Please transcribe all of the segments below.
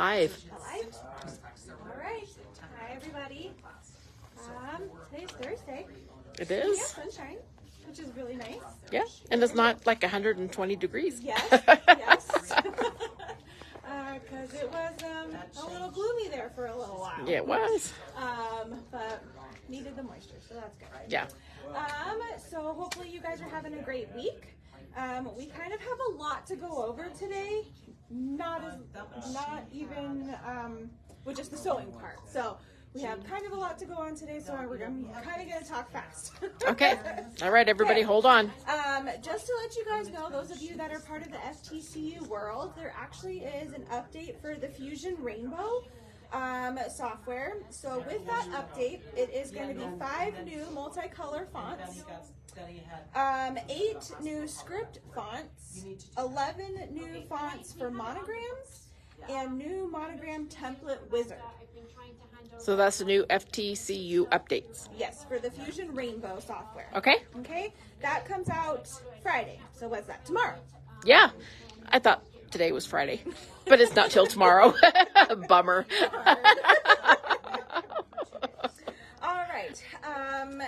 Live. Live? All right. Hi, everybody. Today's Thursday. It We have is. sunshine, which is really nice. Yeah. And it's not like 120 degrees. Yes, yes. Because it was a little gloomy there for a little while. Yeah, it was. But needed the moisture, so that's good. Yeah. So hopefully you guys are having a great week. We kind of have a lot to go over today. Not even with just the sewing part. So we have kind of a lot to go on today, so I'm kind of going to talk fast. Okay. All right, everybody, hold on. Just to let you guys know, those of you that are part of the FTCU world, there actually is an update for the Fusion Rainbow software. So with that update, it is going to be 5 new multicolor fonts, 8 new script fonts, 11 new fonts for monograms, and new monogram template wizard. So that's the new FTCU updates. Yes, for the Fusion Rainbow software. Okay? Okay, that comes out Friday. So what's that? Tomorrow. Yeah. I thought today was Friday, but it's not till tomorrow. Bummer. All right.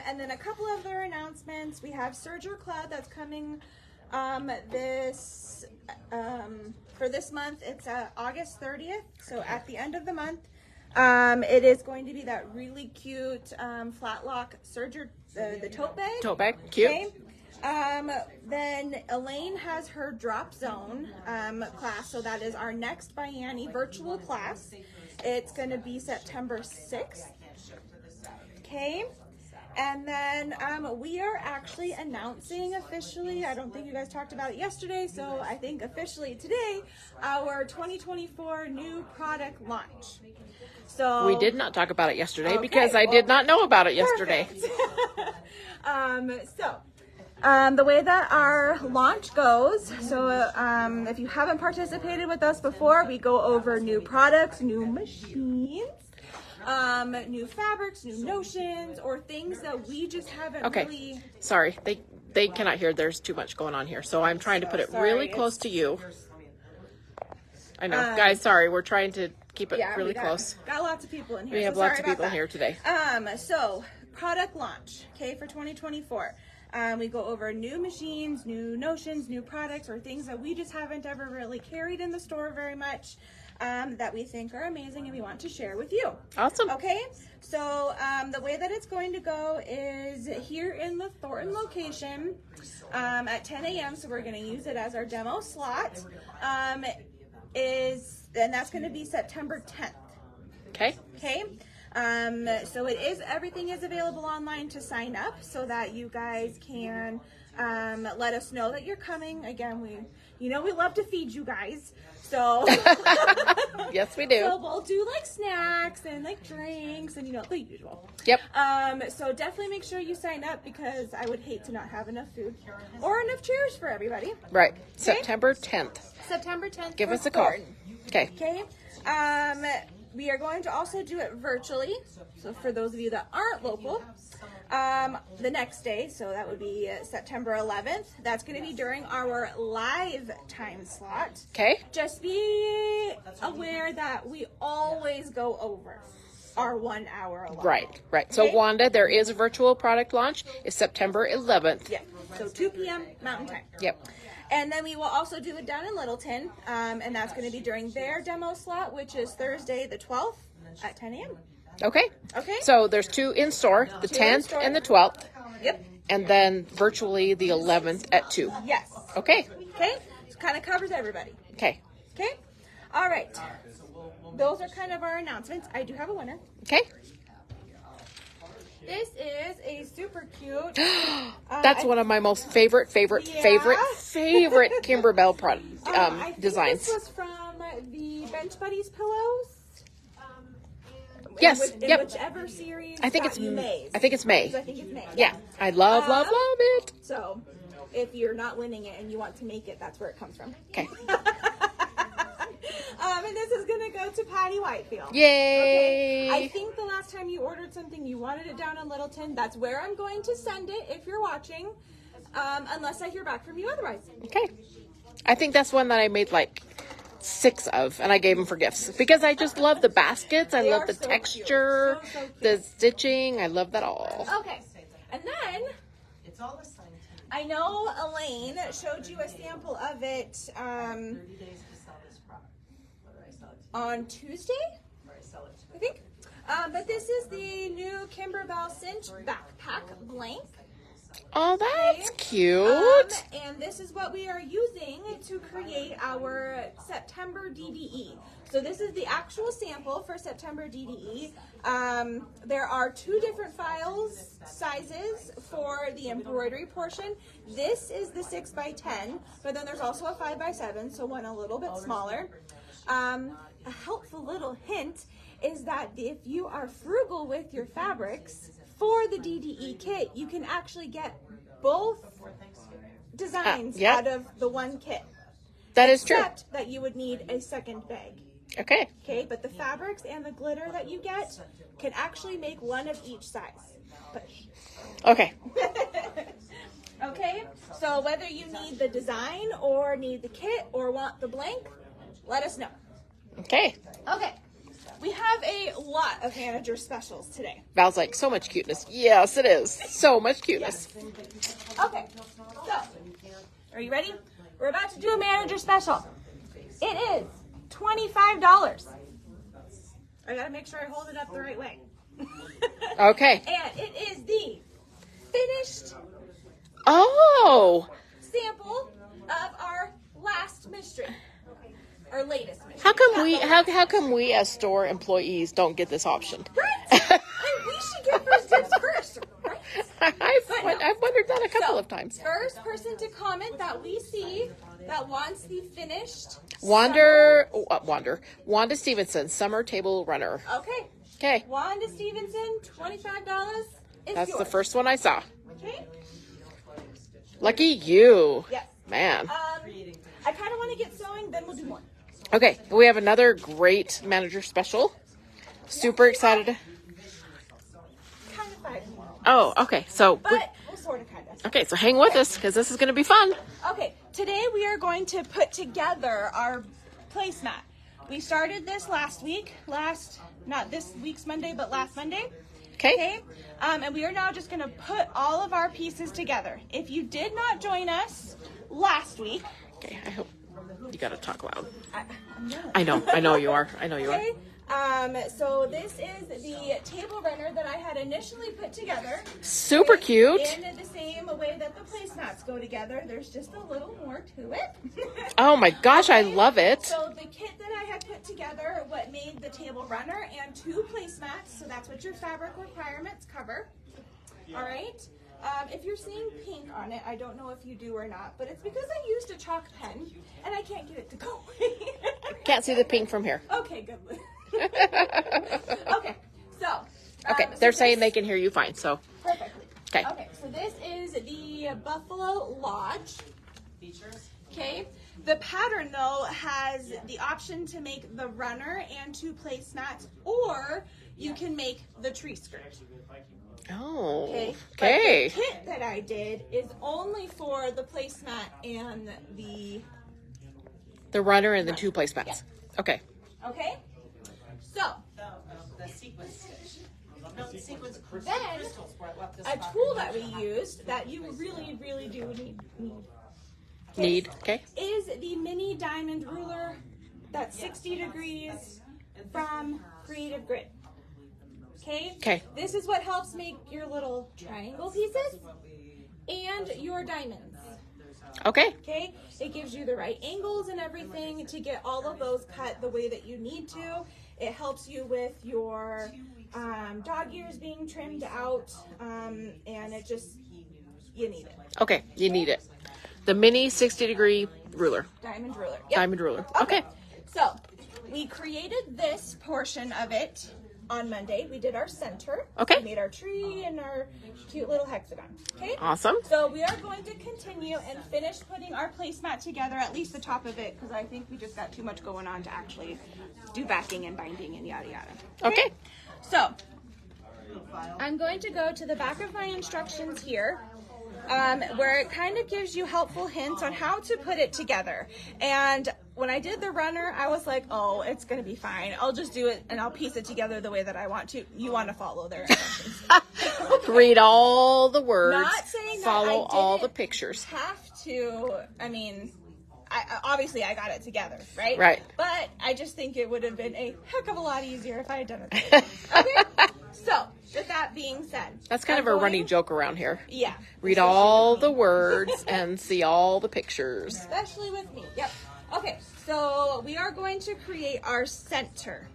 And then a couple other announcements. We have Serger Cloud that's coming for this month. It's August 30th, so at the end of the month. It is going to be that really cute flat lock Serger, the tote bag. Tote bag, cute. Okay. Then Elaine has her Drop Zone class, so that is our next Bianni virtual class. It's going to be September 6th. Okay. And then we are actually announcing officially, I don't think you guys talked about it yesterday, so I think officially today, our 2024 new product launch. So We did not talk about it yesterday because I did not know about it yesterday. The way that our launch goes, so if you haven't participated with us before, we go over new products, new machines, new fabrics, new notions, or things that we just haven't really... Sorry, they cannot hear. There's too much going on here, so I'm trying to put it really close to you. I know, guys. Sorry, we're trying to keep it really close. Got lots of people in here. We have lots of people here today. So product launch, okay, for 2024. We go over new machines, new notions, new products, or things that we just haven't ever really carried in the store very much. That we think are amazing and we want to share with you. Awesome. Okay, so the way that it's going to go is here in the Thornton location at 10 a.m. So we're going to use it as our demo slot. And that's going to be September 10th. Okay. Okay. So everything is available online to sign up so that you guys can let us know that you're coming. Again, we love to feed you guys. So yes, we do. So we'll do like snacks and like drinks and the usual. Yep. So definitely make sure you sign up because I would hate to not have enough food or enough chairs for everybody. Right. Okay? September 10th. September 10th. Give us a call. Okay. Okay. We are going to also do it virtually. So for those of you that aren't local, the next day, so that would be September 11th. That's going to be during our live time slot. Okay. Just be aware that we always go over our 1 hour allotment. Right, right. So Okay? Wanda, there is a virtual product launch. It's September 11th. Yeah. So 2 p.m. Mountain Time. Yep. And then we will also do it down in Littleton, and that's going to be during their demo slot, which is Thursday the 12th at 10 a.m. Okay. Okay. So there's 2 in store, the 10th and the 12th. Yep. And then virtually the 11th at 2. Yes. Okay. Okay. So kind of covers everybody. Okay. Okay. All right. Those are kind of our announcements. I do have a winner. Okay. This is a super cute. That's one of my most favorite Kimber Bell I designs. This was from the Bench Buddies pillows. Yes. In Yep. whichever series. I think it's May. I think it's May. I think it's May. Yeah. I love it. So, if you're not winning it and you want to make it, that's where it comes from. Okay. And this is gonna go to Patty Whitefield. Yay! Okay. I think the last time you ordered something, you wanted it down in Littleton. That's where I'm going to send it if you're watching, unless I hear back from you otherwise. Okay. I think that's one that I made like 6 of, and I gave them for gifts because I just love the baskets. I They love are the so texture, cute. So cute. the stitching. I love that all. Okay, and then I know Elaine showed you a sample of it on Tuesday, I think. But this is the new Kimberbell Cinch backpack blank. Oh, that's cute. And this is what we are using to create our September DDE. So this is the actual sample for September DDE. There are 2 different sizes for the embroidery portion. This is the 6x10, but then there's also a 5x7, so one a little bit smaller. A helpful little hint is that if you are frugal with your fabrics, for the DDE kit, you can actually get both designs out of the one kit. That is true. Except that you would need a second bag. Okay. Okay, but the fabrics and the glitter that you get can actually make one of each size. But Okay. okay, so whether you need the design or need the kit or want the blank, let us know. Okay. Okay. We have a lot of manager specials today. Val's like, so much cuteness. Yes, it is. So much cuteness. Okay, so, are you ready? We're about to do a manager special. It is $25. I gotta make sure I hold it up the right way. Okay. And it is the finished sample of our last mystery. Our latest mystery. How come we as store employees don't get this option? Right? And we should get first dibs first, right? I've wondered that a couple of times. First person to comment that we see that wants the finished Wanda Stevenson, Summer Table Runner. Okay. Okay. Wanda Stevenson, $25 is That's yours. the first one I saw. Okay. Lucky you. Yes. Man. I kind of want to get sewing, then we'll do more. Okay, we have another great manager special. Super excited. Kind of 5 more. Oh, okay. So, But we'll sort of kind of. okay, so hang with us because this is going to be fun. Okay, today we are going to put together our placemat. We started this last week. Not this week's Monday, but last Monday. Okay. And we are now just going to put all of our pieces together. If you did not join us last week. Okay, I hope you got to talk loud. I know. I know you are. Okay. So this is the table runner that I had initially put together. Super cute. In the same way that the placemats go together. There's just a little more to it. Oh my gosh, I love it. So the kit that I had put together, what made the table runner and 2 placemats. So that's what your fabric requirements cover. All right. If you're seeing pink on it, I don't know if you do or not, but it's because I used a chalk pen and I can't get it to go away. Can't see the pink from here. Okay, good. Okay, so. Okay, they're saying they can hear you fine, so. Perfectly. Okay. Okay, so this is the Buffalo Lodge. Okay. The pattern, though, has the option to make the runner and 2 placemats, or you can make the tree skirt. Oh, Okay. okay. But the kit that I did is only for the placemat and the runner and the 2 placemats. Yeah. Okay. Okay. So then a tool that we used that you really, really do need. Okay. Is the mini diamond ruler that's 60 degrees from Creative Grid. Okay? Okay. This is what helps make your little triangle pieces and your diamonds. Okay. Okay? It gives you the right angles and everything to get all of those cut the way that you need to. It helps you with your dog ears being trimmed out, and it just, you need it. Okay, you need it. The mini 60-degree ruler. Diamond ruler. Yep. Diamond ruler. Okay. So, we created this portion of it on Monday. We did our center. Okay. We made our tree and our cute little hexagon. Okay. Awesome. So we are going to continue and finish putting our placemat together, at least the top of it, because I think we just got too much going on to actually do backing and binding and yada yada. Okay. So I'm going to go to the back of my instructions here. where it kind of gives you helpful hints on how to put it together. And when I did the runner, I was like, oh, it's going to be fine. I'll just do it and I'll piece it together the way that I want to. You want to follow their instructions. Read all the words. Not saying that follow I all the didn't pictures. have to, I mean, obviously I got it together, right? Right. But I just think it would have been a heck of a lot easier if I had done it. Okay? So, with that being said. That's kind of a running joke around here. Yeah. Read all the words and see all the pictures. Especially with me. Yep. Okay, so we are going to create our center.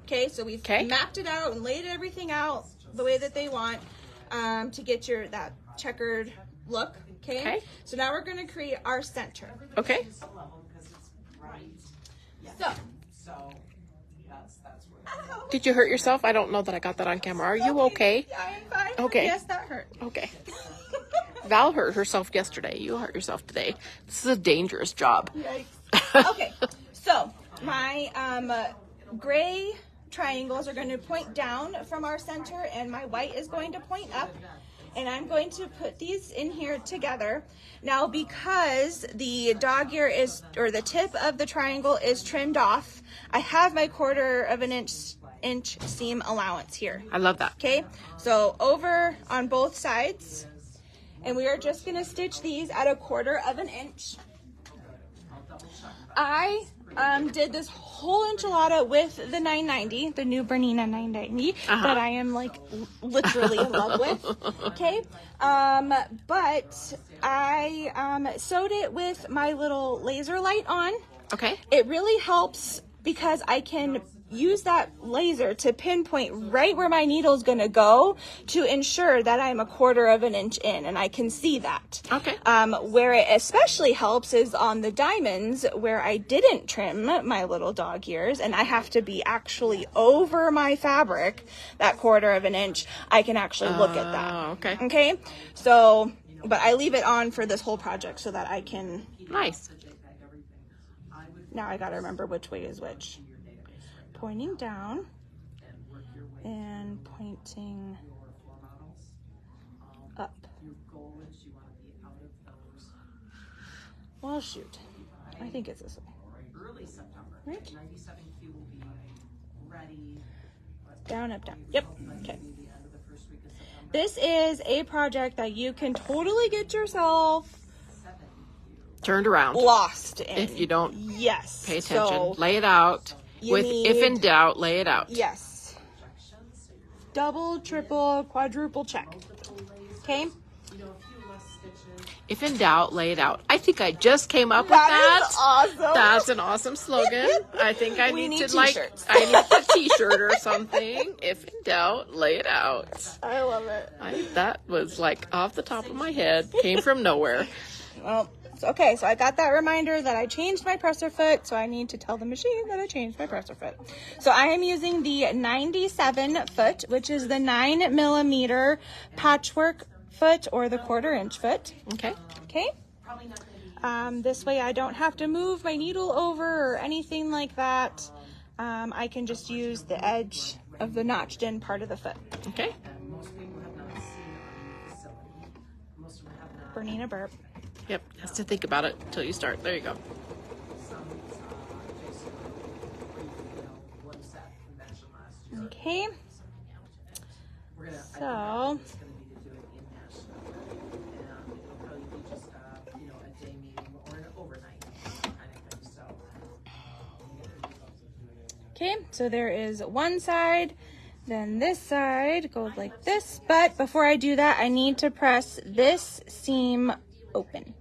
Okay, so we've mapped it out and laid everything out the way that they want to get that checkered look. Okay. So now we're going to create our center. Okay. So. Did you hurt yourself? I don't know that I got that on camera. Are you okay? Yeah, I'm fine. Okay. Yes, that hurt. Okay. Val hurt herself yesterday. You hurt yourself today. This is a dangerous job. Yikes. Okay. So my gray triangles are going to point down from our center, and my white is going to point up. And I'm going to put these in here together. Now, because the dog ear or the tip of the triangle is trimmed off, I have my 1/4 of an inch seam allowance here. I love that. Okay, so over on both sides, and we are just going to stitch these at 1/4 of an inch. I did this whole enchilada with the 990, the new Bernina 990, that I am like literally in love with. Okay, but I sewed it with my little laser light on. Okay. It really helps because I can use that laser to pinpoint right where my needle is going to go to ensure that I'm 1/4 of an inch in, and I can see that. Okay. Where it especially helps is on the diamonds where I didn't trim my little dog ears, and I have to be actually over my fabric, that 1/4 of an inch. I can actually look at that. Okay. Okay. So, but I leave it on for this whole project so that I can. Nice. Now I got to remember which way is which. Pointing down and pointing up. Well, shoot. I think it's this way. Right? Down, up, down. Yep. Okay. This is a project that you can totally get yourself Turned around. lost in. If you don't pay attention. So lay it out. If in doubt, lay it out. Yes. Double, triple, quadruple check. Okay? If in doubt, lay it out. I think I just came up with that. That is awesome. That's an awesome slogan. I think I need to t-shirts. I need a t-shirt or something. If in doubt, lay it out. I love it. That was like off the top of my head. Came from nowhere. Well, okay, so I got that reminder that I changed my presser foot, so I need to tell the machine that I changed my presser foot. So I am using the 97 foot, which is the 9mm patchwork foot or the 1/4 inch foot. Okay. Okay. This way I don't have to move my needle over or anything like that. I can just use the edge of the notched in part of the foot. Okay. Bernina burp. Yep. Has to think about it until you start. There you go. Okay. So. Okay, so there is one side, then this side goes like this, but before I do that, I need to press this seam open.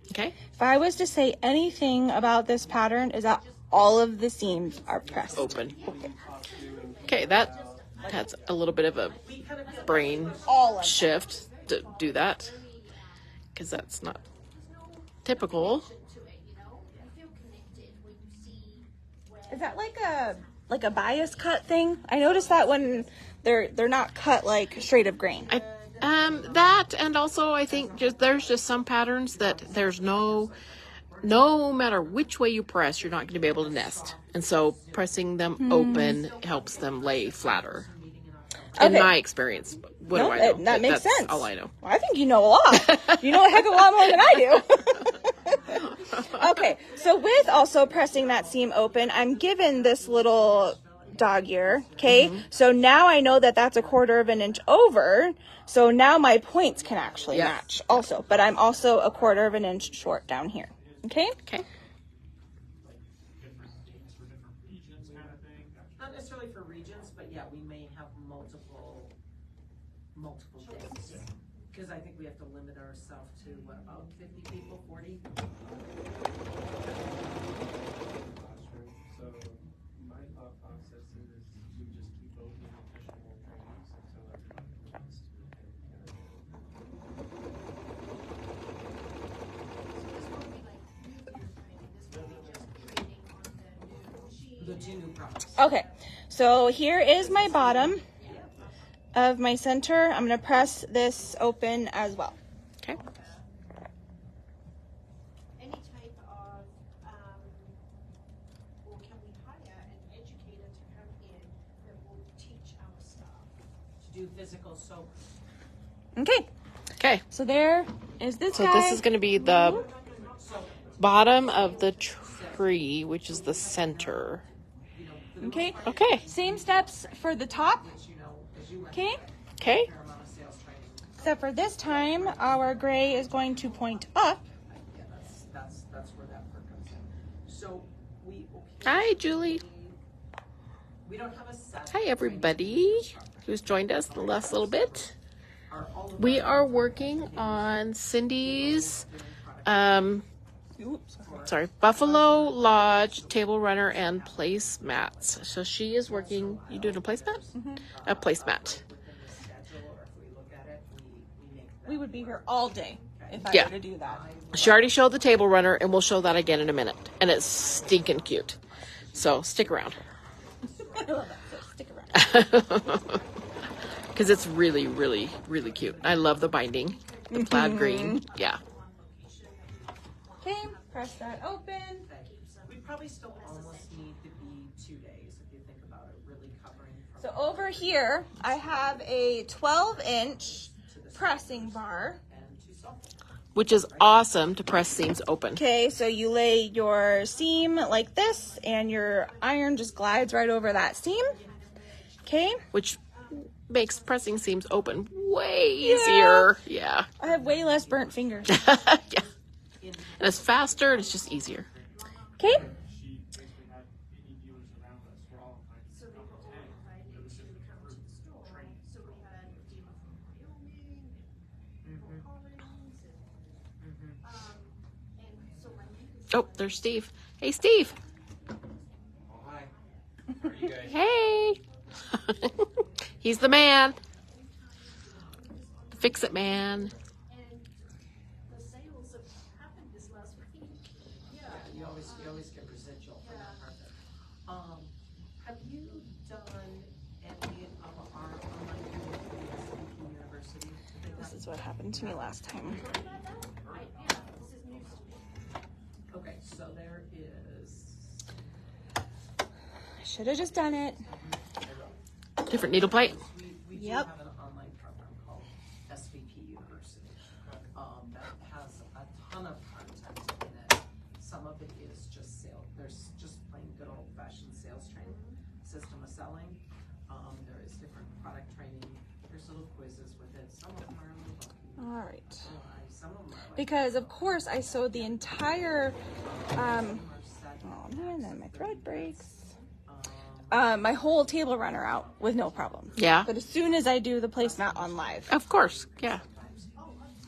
Okay. If I was to say anything about this pattern, is that all of the seams are pressed open. Okay, that's a little bit of a brain shift to do that, because that's not typical. Is that like a bias cut thing? I noticed that when they're not cut like straight of grain. That, and also I think there's just some patterns that there's no matter which way you press, you're not going to be able to nest, and so pressing them open helps them lay flatter. In Okay. my experience. What do I know? That makes That's sense. all I know. Well, I think you know a lot. You know a heck of a lot more than I do. Okay, so with also pressing that seam open, I'm given this little dog ear, okay? So now I know that that's a 1/4 inch over, so now my points can actually match also, but I'm also a 1/4 inch short down here, okay? Okay. Not necessarily for regions, but yeah, we may have multiple days. Because I think we have to limit ourselves to, what, about 50 people, 40? So my thought process is we just keep opening additional trainings until everybody wants to. The 2 new products. Okay, so here is my bottom of my center. I'm going to press this open as well. Okay. Any type of, or can we hire an educator to come in that will teach our staff? To do physical soap. Okay, Okay. so there is this So guy. this is going to be the bottom of the tree, which is the center. Okay. Okay. Same steps for the top. Okay. Okay. Except for this time, our gray is going to point up. Yeah, that's where that part comes in. So we Hi, Julie. we don't have a set. Hi, everybody who's joined us the last little bit. We are working on Cindy's, Buffalo Lodge Table Runner and Placemats. So she is working. You doing a placemat? A placemat. We would be here all day if I Yeah. were to do that. She already showed the table runner, and we'll show that again in a minute. And it's stinking cute. So stick around. I love that. So stick around. Because it's really, really, really cute. I love the binding. The plaid green. Yeah. Okay, press that open. We probably still almost need to be 2 days if you think about it, really covering. So over here, I have a 12-inch pressing bar. Which is awesome to press seams open. Okay, so you lay your seam like this, and your iron just glides right over that seam. Okay. Which makes pressing seams open way easier. Yeah. I have way less burnt fingers. Yeah. And it's faster and it's just easier. Okay. She basically had any dealers around us were all invited to come attend. It was just for training. So we had people from Wyoming, and Fort Collins, and so my neighbors. Oh, there's Steve. Hey, Steve. Oh, hi. How are you guys? Hey. He's the man. The fix-it man. The sales have happened this last week. Yeah, you always get residual from that part. Have you done any of our online communities at university? This is what happened to me last time. Okay, so there is. I should have just done it. Different needle plate. We do Yep. have an online program called SVP University that has a ton of content in it. Some of it is just sales. There's just plain good old fashioned sales training, system of selling. There is different product training. There's little quizzes with it. Some of them are a little funky. All right. Some of them are like Because of course I sewed the entire. are set. Oh man, then my thread breaks. My whole table runner out with no problem. Yeah. But as soon as I do the placemat on live. Of course. Yeah.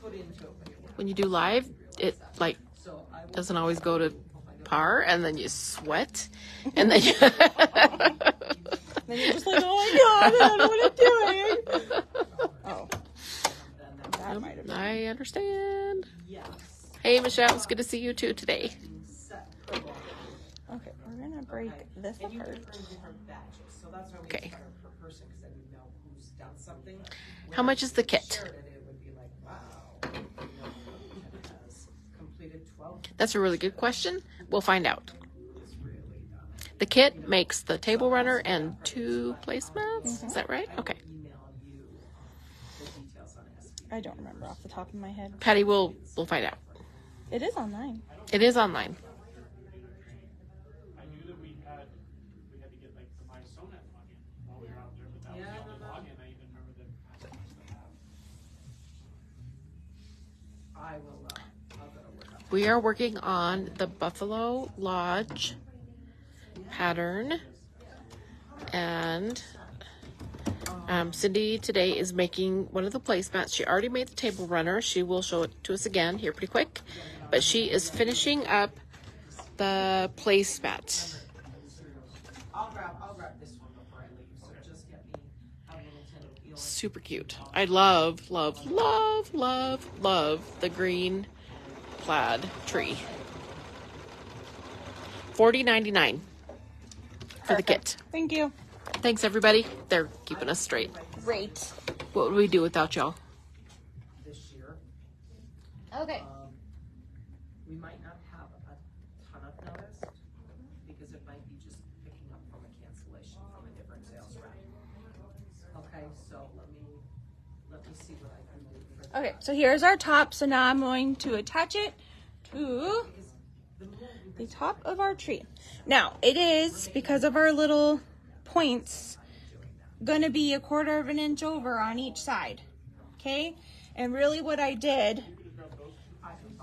Put into it when you're working. When you do live, it like So I will doesn't always go to par, and then you sweat, and then you Then you're just like, oh my god, I don't know what I'm doing. Oh. That might have been. I understand. yes. Hey, Michelle, it's good to see you too today. Set per ball. Okay, we're gonna break this And you can apart. earn different badges, so that's why we Okay. start per person, because then you know who's done something. How much is the kit? Shared it, it would be like, wow, you know, Ken has completed 12. That's a really good question. We'll find out. It's really done. The kit makes the table runner and 2 placemats. Is that right? Okay. Email I don't remember off the top of my head. Patty, we'll find out. It is online. It is online. I knew that we had to get like the MySonet login while we were out there, but that was the only login I even remember that I used to have. I will, I'll go to work on We are working on the Buffalo Lodge pattern, and Cindy today is making one of the placemats. She already made the table runner. She will show it to us again here pretty quick, but she is finishing up the placemat. I'll grab this one before I leave, so just get me a little tin of peel. Super cute. I love, love, love, love, love the green plaid tree. $40.99 for the kit. Thank you. Thanks, everybody. They're keeping us straight. Great. What would we do without y'all? This year, Okay. we might not have a ton of notice, because it might be just picking up from a cancellation from a different sales rep. Okay, so let me see what I can do for that. Okay, so here's our top. So now I'm going to attach it to the top of our tree. Now, it is, because of our little points, gonna be 1/4 of an inch over on each side. Okay? And really what I did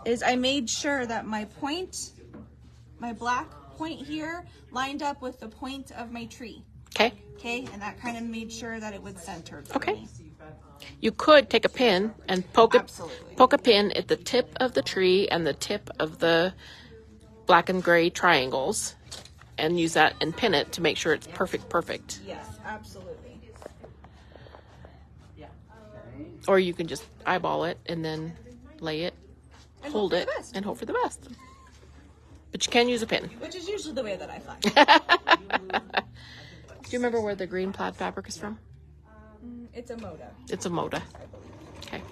is I made sure that my point, my black point here, lined up with the point of my tree. Okay. Okay? And that kind of made sure that it was centered for Okay. me. You could take a pin and poke Absolutely. a pin at the tip of the tree and the tip of the black and gray triangles, and use that and pin it to make sure it's perfect. Yes, absolutely. Or you can just eyeball it and then lay it, And hold hope for it, the best. and hope for the best. But you can use a pin. Which is usually the way that I find. Do you remember where the green plaid fabric is from? It's a Moda, It's a Moda. I believe. Okay.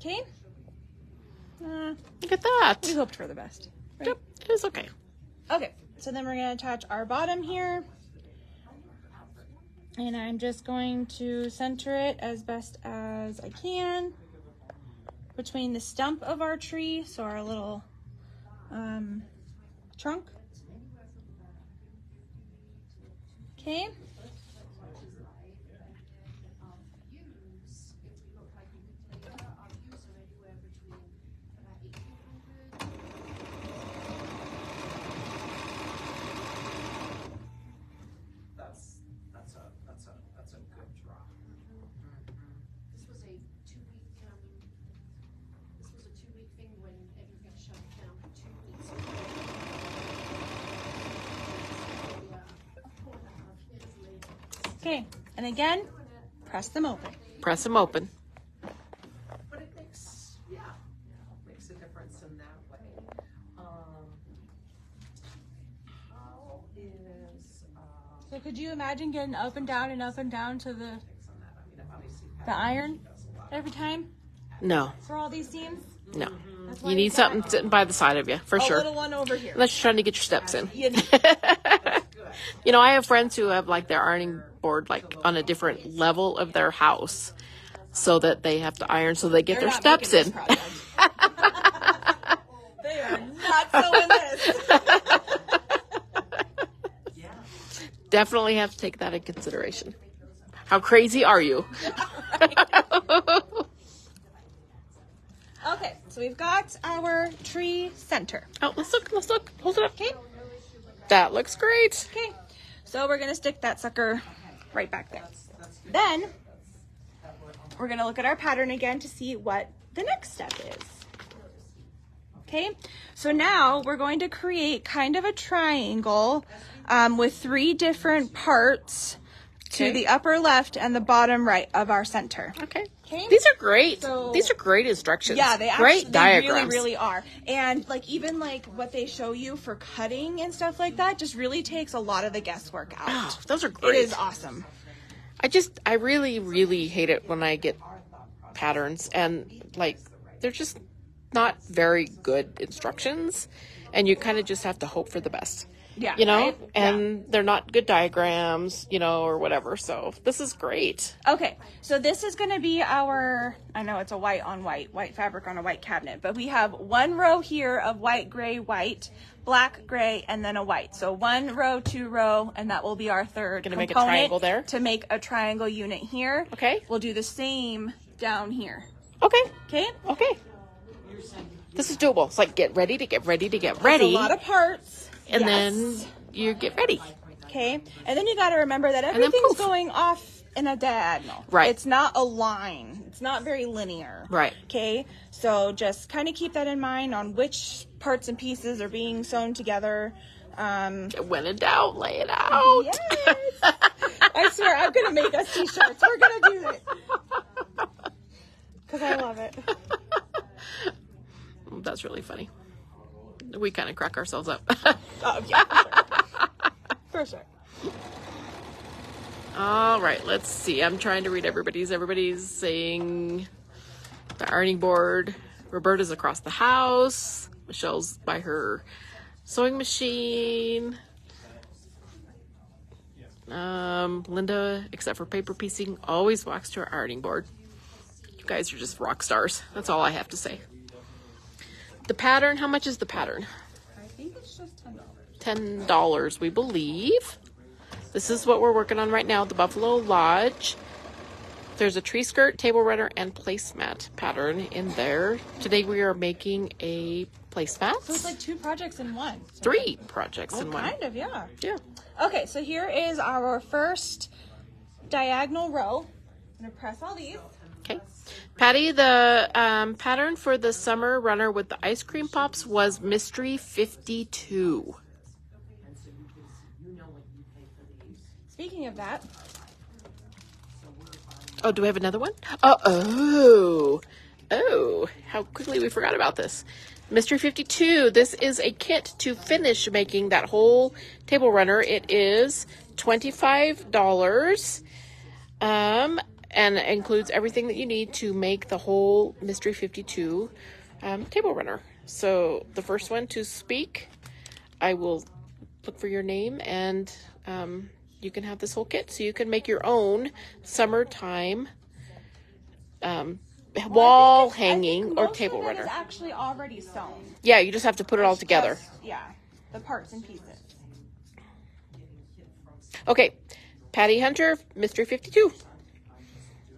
Okay. Look at that. We hoped for the best. Right? Yep, it was okay. Okay, so then we're going to attach our bottom here. And I'm just going to center it as best as I can between the stump of our tree, so our little trunk. Okay. That's a good drop. This was a 2-week thing when everything shut down for 2 weeks. Okay, and again, press them open. Press them open. But it makes, makes a difference in that way. How is, So could you imagine getting up and down to the on that? I mean, obviously, iron every time No, for all these seams? no. That's why You need got something sitting by the side of you, for a sure. little one over here. Unless you're trying to get your steps in. You know, You know, I have friends who have like their ironing board like on a different level of their house, so that they have to iron so they get they're their not making steps this in. project. They are not so in this. Definitely have to take that in consideration. How crazy are you? Okay, so we've got our tree center. Oh, let's look. Hold it up. Okay, That looks great. okay. So we're gonna stick that sucker right back there. Then we're gonna look at our pattern again to see what the next step is. Okay, so now we're going to create kind of a triangle with 3 different parts to Okay. the upper left and the bottom right of our center. Okay. Okay. These are great. So- These are great instructions. Yeah, they great diagrams. really are. And like even like what they show you for cutting and stuff like that just really takes a lot of the guesswork out. Oh, those are great. It is awesome. I really, really hate it when I get patterns and like they're just not very good instructions, and you kind of just have to hope for the best. Yeah. You know, right? and they're not good diagrams, you know, or whatever. So this is great. Okay, so this is going to be our, I know it's a white fabric on a white cabinet, but we have one row here of white, gray, white, black, gray, and then a white. So 1 row, 2 row, and that will be our third Gonna make a component triangle there? to make a triangle unit here. Okay. We'll do the same down here. Okay. Okay? Okay. This is doable. It's like get ready to get ready to get It's ready. a lot of parts. and Yes. then you get ready. Okay, and then you got to remember that then everything's poof. going off in a diagonal. Right. It's not a line. It's not very linear. Right. Okay, so just kind of keep that in mind on which parts and pieces are being sewn together. When in doubt, lay it out. Yes. I swear, I'm gonna make us t-shirts. We're gonna do it because I love it. That's really funny. We kind of crack ourselves up. Oh yeah, for sure. All right, let's see. I'm trying to read everybody's. Everybody's saying the ironing board. Roberta's across the house. Michelle's by her sewing machine. Linda, except for paper piecing, always walks to her ironing board. You guys are just rock stars. That's all I have to say. The pattern, how much is the pattern? I think it's just $10. $10, we believe. This is what we're working on right now, the Buffalo Lodge. There's a tree skirt, table runner, and placemat pattern in there. Today we are making a placemat. So it's like 2 projects in one. So 3 projects in one. kind of, yeah. Yeah. Okay, so here is our first diagonal row. I'm gonna press all these. Okay. Patty, the pattern for the summer runner with the ice cream pops was Mystery 52. Speaking of that, Oh, do we have another one? Oh, how quickly we forgot about this. Mystery 52, this is a kit to finish making that whole table runner. It is $25, and it includes everything that you need to make the whole Mystery 52 table runner. So the first one to speak, I will look for your name, and you can have this whole kit. So you can make your own summertime wall hanging or table Most of it runner. is actually already sewn. Yeah, you just have to put it all together. Yeah, the parts and pieces. Okay, Patty Hunter, Mystery 52.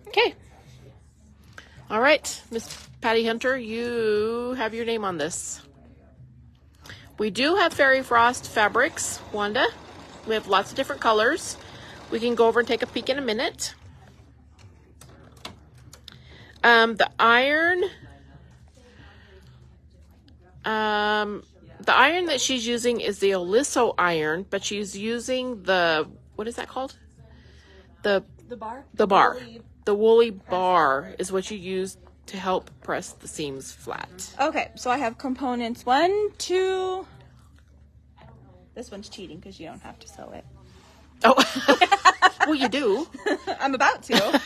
Okay. All right, Miss Patty Hunter, you have your name on this. We do have Fairy Frost fabrics, Wanda. We have lots of different colors. We can go over and take a peek in a minute. The iron that she's using is the Oliso iron, but she's using the, what is that called? The bar? bar. The woolly bar is what you use to help press the seams flat. Okay, so I have components 1, 2. This one's cheating because you don't have to sew it. Oh, well, you do. I'm about to.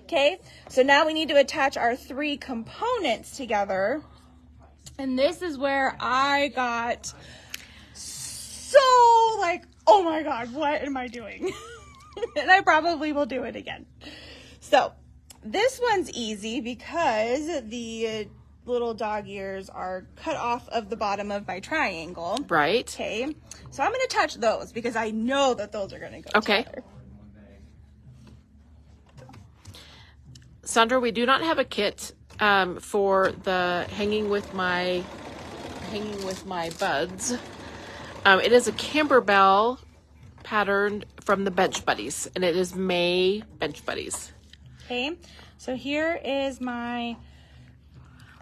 Okay, so now we need to attach our 3 components together. And this is where I got so like, oh my God, what am I doing? And I probably will do it again. So this one's easy because the little dog ears are cut off of the bottom of my triangle. Right. Okay, so I'm going to touch those because I know that those are going to go together. Sandra, we do not have a kit for the hanging with my buds. It is a Camberbell pattern from the Bench Buddies, and it is May Bench Buddies. Okay, so here is my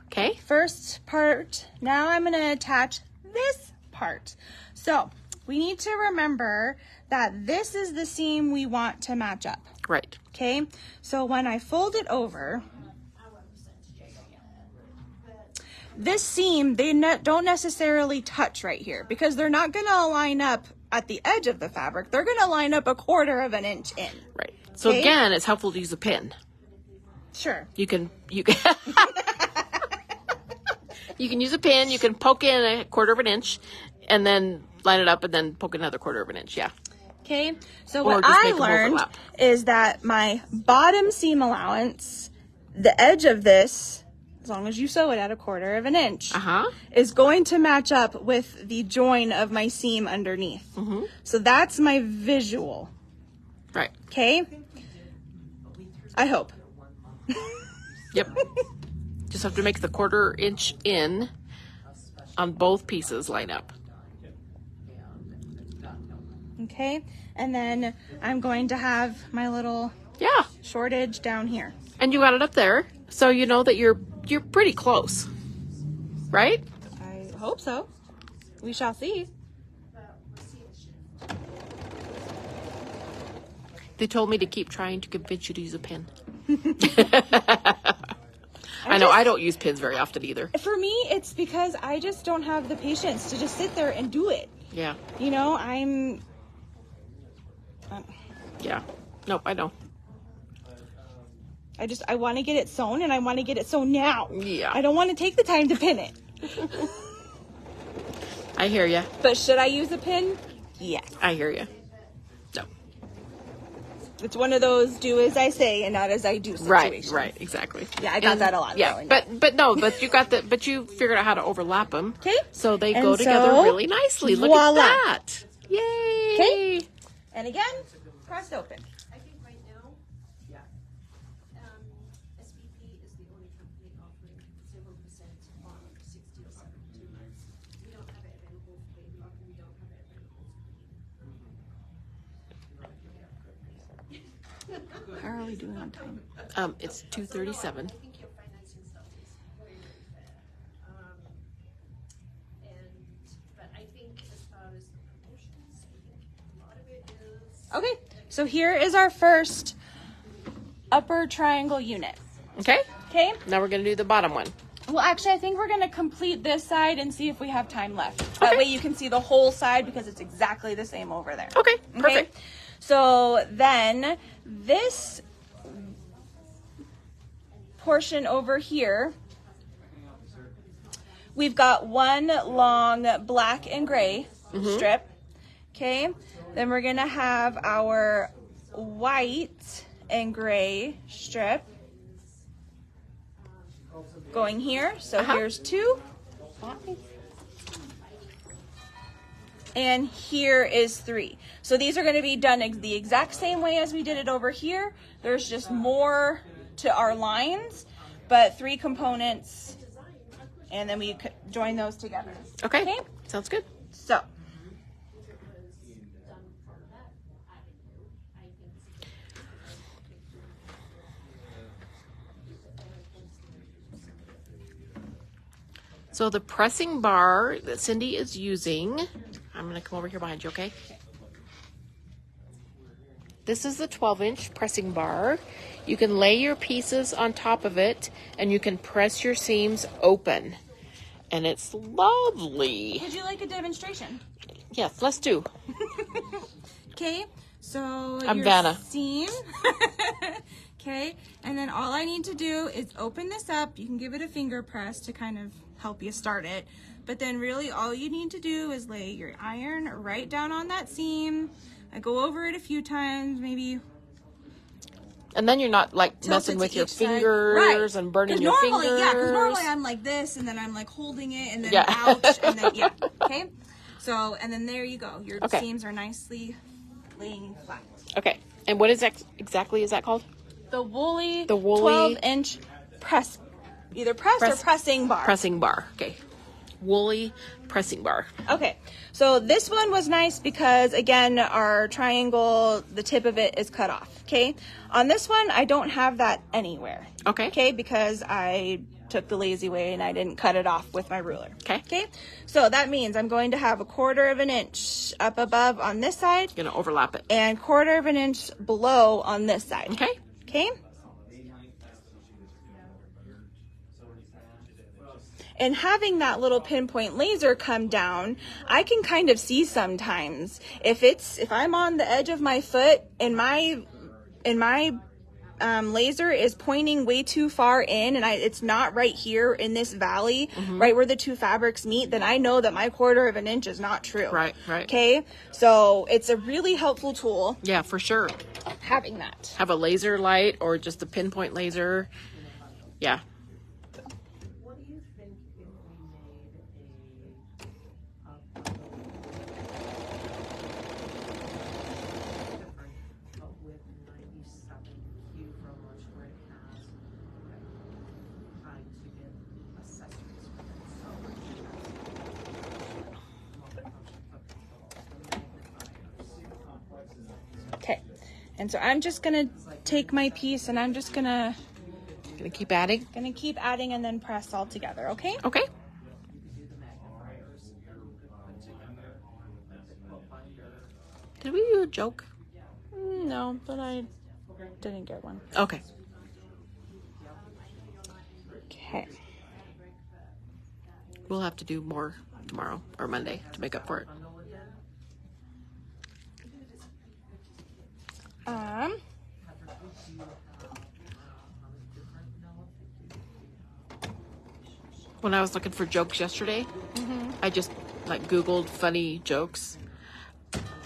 Okay. first part. Now I'm going to attach this part. So we need to remember that this is the seam we want to match up. Right. Okay, so when I fold it over, this seam, they don't necessarily touch right here because they're not going to line up at the edge of the fabric. They're going to line up 1/4 of an inch in. Right. So Okay? again, it's helpful to use a pin. Sure. You can you can use a pin. You can poke in 1/4 of an inch, and then line it up, and then poke another 1/4 of an inch. Yeah. Okay. So Or what just I make them learned overlap. is that my bottom seam allowance, the edge of this, as long as you sew it at 1/4 of an inch, is going to match up with the join of my seam underneath. So that's my visual. Right. Okay. I hope. Yep. Just have to make the 1/4 inch in on both pieces line up. Okay. And then I'm going to have my little Yeah. shortage down here. And you got it up there, so you know that you're pretty close, right? I hope so. We shall see. They told me to keep trying to convince you to use a pin. I know, I don't use pins very often either. For me, it's because I just don't have the patience to just sit there and do it. Yeah. You know, Yeah. Nope, I know. I want to get it sewn, and I want to get it sewn now. Yeah. I don't want to take the time to pin it. I hear you. But should I use a pin? Yes. I hear you. No. It's one of those do as I say and not as I do situations. Right, exactly. Yeah, I got that a lot. Yeah, but you figured out how to overlap them. Okay. So they And go together so, really nicely. Look voila. at that. Yay. Okay. And again, pressed open. I think right now, SVP is the only company offering 0% on 60 or 72 months. We don't have it available for baby lock, and we don't have it available for How are we doing on time? It's 2:37. I think your financing stuff is very, very fair. But I think as far as the promotions, I think a lot of it is. Okay. So here is our first upper triangle unit. Okay. Okay. Now we're gonna do the bottom one. Well, actually, I think we're going to complete this side and see if we have time left. That way you can see the whole side because it's exactly the same over there. Okay. Perfect. So then this portion over here, we've got one long black and gray strip. Okay. Then we're going to have our white and gray strip going here. So here's 2. And here is 3. So these are going to be done the exact same way as we did it over here. There's just more to our lines, but 3 components, and then we join those together. Okay. Sounds good. So. So the pressing bar that Cindy is using, I'm going to come over here behind you, okay? This is the 12-inch pressing bar. You can lay your pieces on top of it, and you can press your seams open. And it's lovely. Would you like a demonstration? Yes, let's do. Okay, so I'm your Vanna. seam. Okay, and then all I need to do is open this up. You can give it a finger press to kind of help you start it. But then really all you need to do is lay your iron right down on that seam. I go over it a few times, maybe. And then you're not like Tilt messing it with to your each side. fingers Right. and burning 'Cause your normally, fingers. Yeah, because normally I'm like this, and then I'm like holding it, and then Yeah. ouch, and then yeah. Okay, so and then there you go. Your Okay. seams are nicely laying flat. Okay. And what is exactly is that called? The woolly 12-inch press, either press or pressing bar. Pressing bar. Okay. Woolly pressing bar. Okay, so this one was nice because again, our triangle, the tip of it is cut off. Okay, on this one, I don't have that anywhere. Okay. Okay, because I took the lazy way and I didn't cut it off with my ruler. Okay. Okay, so that means I'm going to have 1/4 of an inch up above on this side You're going to overlap it. and 1/4 of an inch below on this side. Okay. Okay. And having that little pinpoint laser come down, I can kind of see sometimes if I'm on the edge of my foot and my laser is pointing way too far in, and it's not right here in this valley, right where the two fabrics meet, then I know that my 1/4 of an inch is not true. Right. Okay, so it's a really helpful tool. Yeah, for sure. Having that. Have a laser light or just a pinpoint laser. Yeah. What do you think if we made different, but with 97Q from which where it has time to get accessories for it. So Okay, and so I'm just gonna take my piece and I'm just gonna Keep adding. keep adding and then press all together. Okay. Okay. Did we do a joke? No, but I didn't get one. Okay. Okay. We'll have to do more tomorrow or Monday to make up for it. When I was looking for jokes yesterday, I just like Googled funny jokes.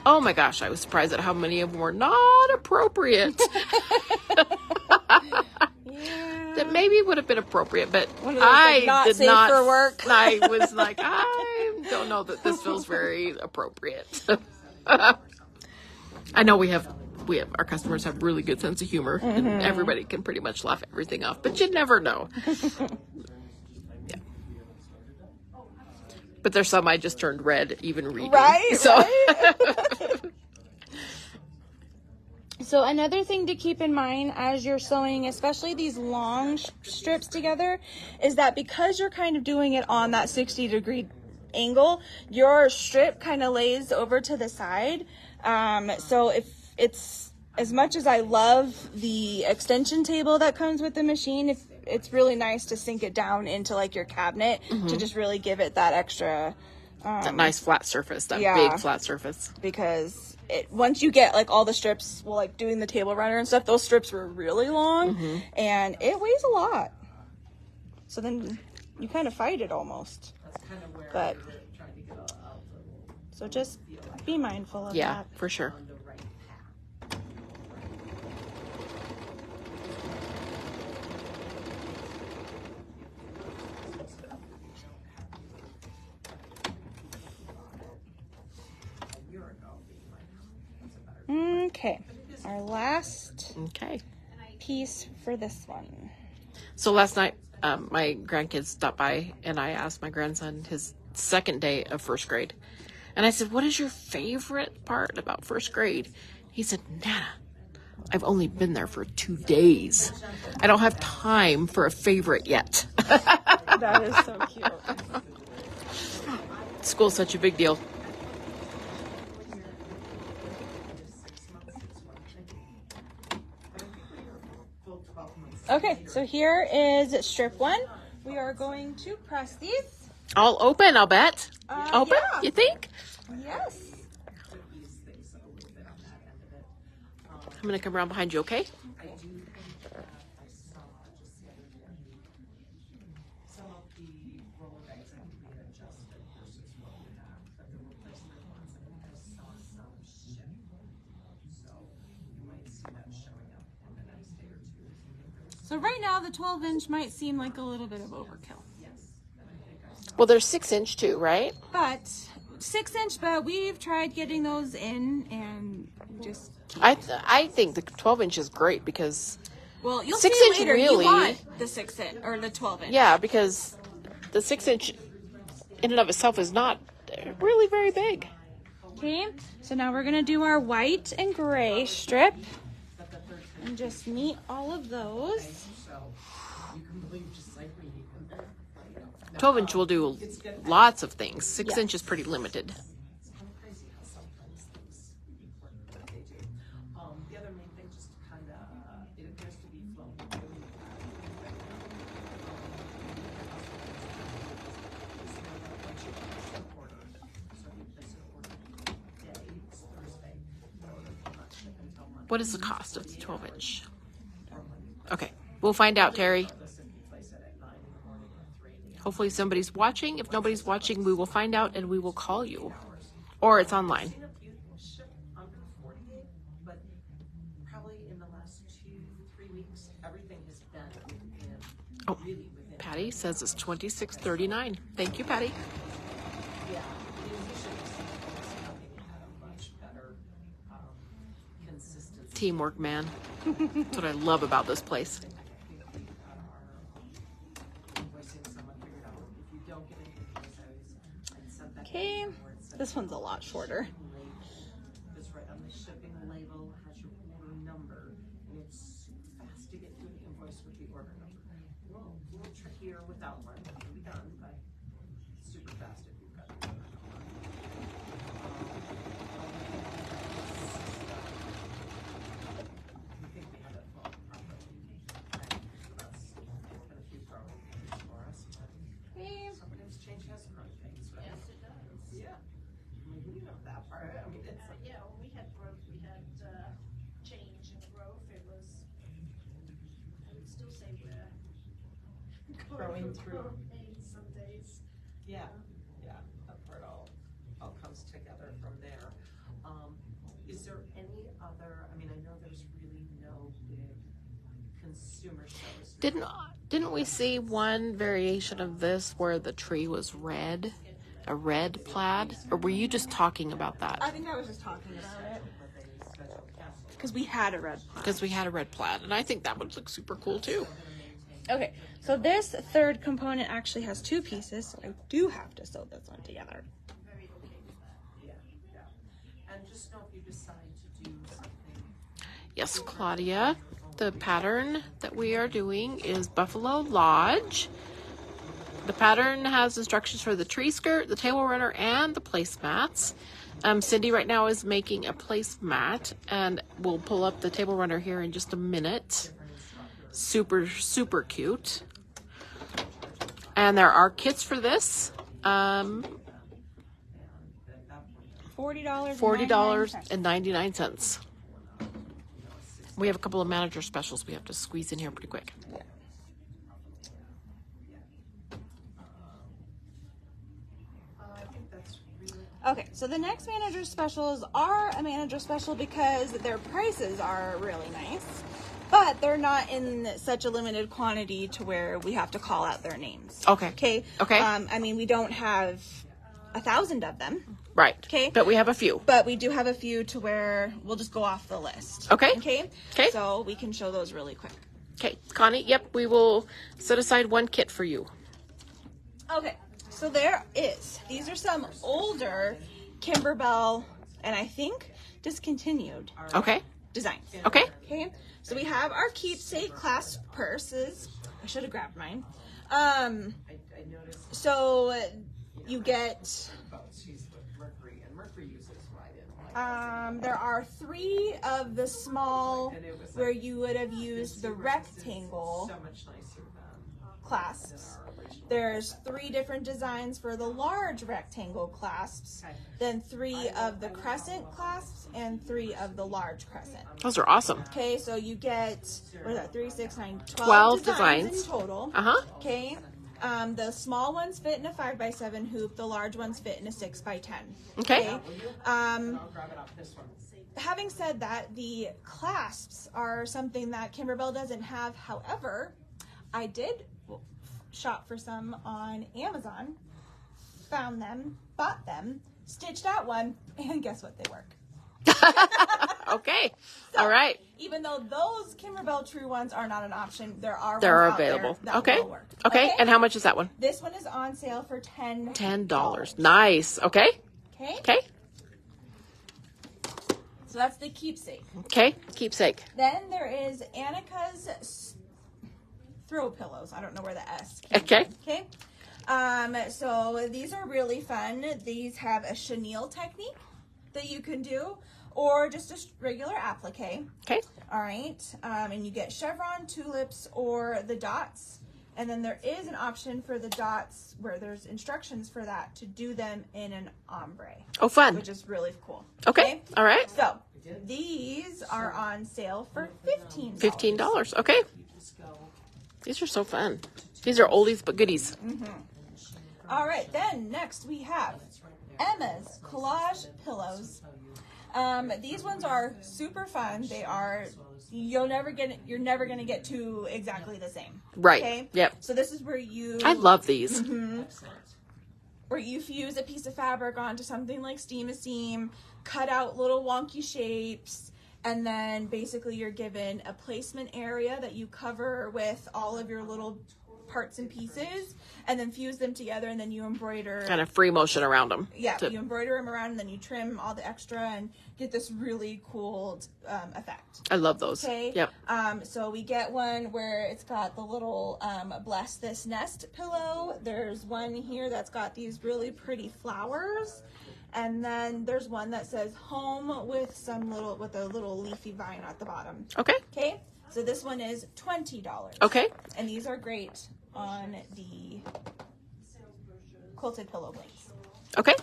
Oh my gosh, I was surprised at how many of them were not appropriate. That maybe would have been appropriate, but I not did safe not. for work. I was like, I don't know that this feels very appropriate. I know we have our customers have really good sense of humor, and everybody can pretty much laugh everything off, but you never know. Yeah. But there's some I just turned red even reading. Right. So. Right? So another thing to keep in mind as you're sewing, especially these long strips together, is that because you're kind of doing it on that 60-degree angle, your strip kind of lays over to the side. So if it's, as much as I love the extension table that comes with the machine, if it's really nice to sink it down into like your cabinet to just really give it that extra that nice flat surface, that yeah. big flat surface. Because once you get like all the strips, well, like doing the table runner and stuff, those strips were really long and it weighs a lot. So then you kind of fight it almost. that's kind of where But we're trying to get out the so just be mindful of Yeah, that. for sure. on the right path. A year ago, we might have, that's a better. Okay, our last Okay. piece for this one. So last night, my grandkids stopped by, and I asked my grandson his second day of first grade. And I said, what is your favorite part about first grade? He said, Nana, I've only been there for 2 days. I don't have time for a favorite yet. That is so cute. School's such a big deal. Okay, so here is strip 1. We are going to press these. All open, I'll bet. Open, yeah. you think? Yes. I'm going to come around behind you, okay? I do think that I saw just the other day, some of the roller bags that can be adjusted versus what we have, but the replacement ones, I think I saw some ship. So you might see that showing up in the next day or two. So right now the 12-inch might seem like a little bit of overkill. Well, there's 6-inch too, right? But 6-inch, but we've tried getting those in and just I think the 12-inch is great because, well, you'll 6-inch see later. really- You want the 6-inch or the 12-inch. yeah, because the 6-inch in and of itself is not really very big. Okay, so now we're gonna do our white and gray strip and just meet all of those. So you can believe just like me. 12-inch will do lots of things. 6-inch is pretty limited. It's kind of crazy how sometimes things work the way they do. The other main thing, just to kind of, it appears to What is the cost of the 12-inch? Okay, we'll find out, Terry. Regardless if you place it at 9 in the morning or 3 in the Hopefully somebody's watching. If nobody's watching, we will find out and we will call you. Or it's online. I've seen a few ship under 48, but probably in the last 2-3 weeks, everything has been within, Oh, really within. Patty says it's $26.39. Thank you, Patty. Yeah, you should see nothing had a much better consistency. Teamwork, man. That's what I love about this place. We got our invoicing someone figured out. If you don't get an invoice, I sent that. Okay, this one's a lot shorter. It's right on the shipping label, has your order number, and it's super fast to get you an invoice with the order number. Well, a little trickier without one, it can be done, but super fast if you've got the order number. We think we have it flowing properly. Okay, so that's been a few growing pains for us, but sometimes change has growing pains, right? Yes, it does. Yeah. I mean, you know that part. I mean, it's like, Yeah, when we had growth, we had, change and growth, it was, I would still say we're Growing through. growing pains some days. yeah, that part all comes together from there. Is there any other, I mean, I know there's really no big consumer shows. Didn't we see one variation of this where the tree was red? A red plaid? Or were you just talking about I that? think I was just talking about it But they scheduled canceled. because we had a red plaid. Because we had a red plaid, and I think that would look super cool too. Okay, so this third component actually has 2 pieces, so I do have to sew this one together. Very okay with that. Yeah. And just know if you decide to do something. Yes, Claudia, the pattern that we are doing is Buffalo Lodge. The pattern has instructions for the tree skirt, the table runner, and the placemats. Cindy right now is making a placemat, and we'll pull up the table runner here in just a minute. Super, super cute. And there are kits for this. $40. $40.99. We have a couple of manager specials we have to squeeze in here pretty quick. I think that's really. Okay, so the next manager specials are a manager special because their prices are really nice, but they're not in such a limited quantity to where we have to call out their names. Okay. Okay. Okay. I mean, we don't have 1,000 of them, Right. Okay. But we have a few. but we do have a few to where we'll just go off the list. Okay. Okay. Okay. So we can show those really quick. Okay, Connie, yep, we will set aside one kit for you. Okay, so there is. These are some older Kimberbell, and I think discontinued Okay. designs. Okay. Okay, so we have our keepsake clasp purses. I should have grabbed mine. I noticed So you get. about she's with Mercury, and Mercury uses right in. Like, There are 3 of the small and it was where like, you would have used the rectangle so much nicer than clasps. our original. There's 3 different designs for the large rectangle clasps, Okay. then 3 of the crescent clasps, and 3 of the large crescent. Those are awesome. Okay, so you get, what is that, 3, 6, 9, 12, 12 designs designs. in total. Uh-huh. Okay, the small ones fit in a 5x7 hoop, the large ones fit in a 6x10. Okay. I'll grab it off this one. Having said that, the clasps are something that Kimberbell doesn't have. However, I did shop for some on Amazon, found them, bought them, stitched out one, and guess what? They work. Okay. All right. Even though those Kimberbell True ones are not an option, there are They're ones out there available. that Okay. will work. Okay. And how much is that one? This one is on sale for $10. $10. Nice. Okay. Okay. Okay. So that's the keepsake. Okay. Keepsake. Then there is Annika's throw pillows. I don't know where the S came Okay. from. Okay. So these are really fun. These have a chenille technique that you can do, or just a regular applique. Okay. All right. And you get chevron, tulips, or the dots. And then there is an option for the dots where there's instructions for that to do them in an ombre, Oh, fun. which is really cool. Okay. All right. So these are on sale for $15. $15. Okay. These are so fun. These are oldies but goodies. All right, then next we have Emma's Collage Pillows. These ones are super fun. They are, you're never gonna get two exactly the same. Right. Okay? Yep. So this is where you I love these. where you fuse a piece of fabric onto something like Steam a Seam, cut out little wonky shapes, and then basically you're given a placement area that you cover with all of your little parts and pieces, and then fuse them together, and then you embroider. Kind of free motion around them. Yeah, you embroider them around, and then you trim all the extra and get this really cool effect. I love those. Okay. Yep. So we get one where it's got the little Bless This Nest pillow. There's one here that's got these really pretty flowers. And then there's one that says home with a little leafy vine at the bottom. Okay. Okay. So this one is $20. Okay. And these are great on the quilted pillow blanks. Okay.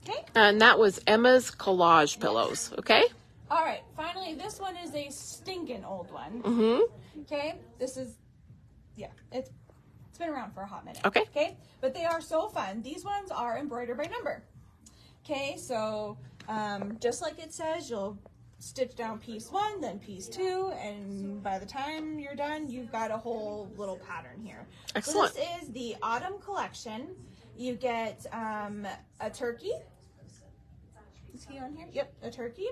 Okay. And that was Emma's Collage Pillows. Okay. All right. Finally, this one is a stinking old one. Mm-hmm. Okay. This is, it's been around for a hot minute. Okay. Okay. But they are so fun. These ones are embroidered by number. Okay. So just like it says, you'll stitch down piece 1, then piece 2, and by the time you're done, you've got a whole little pattern here. Excellent. So this is the autumn collection. You get a turkey. Is he on here? Yep, a turkey.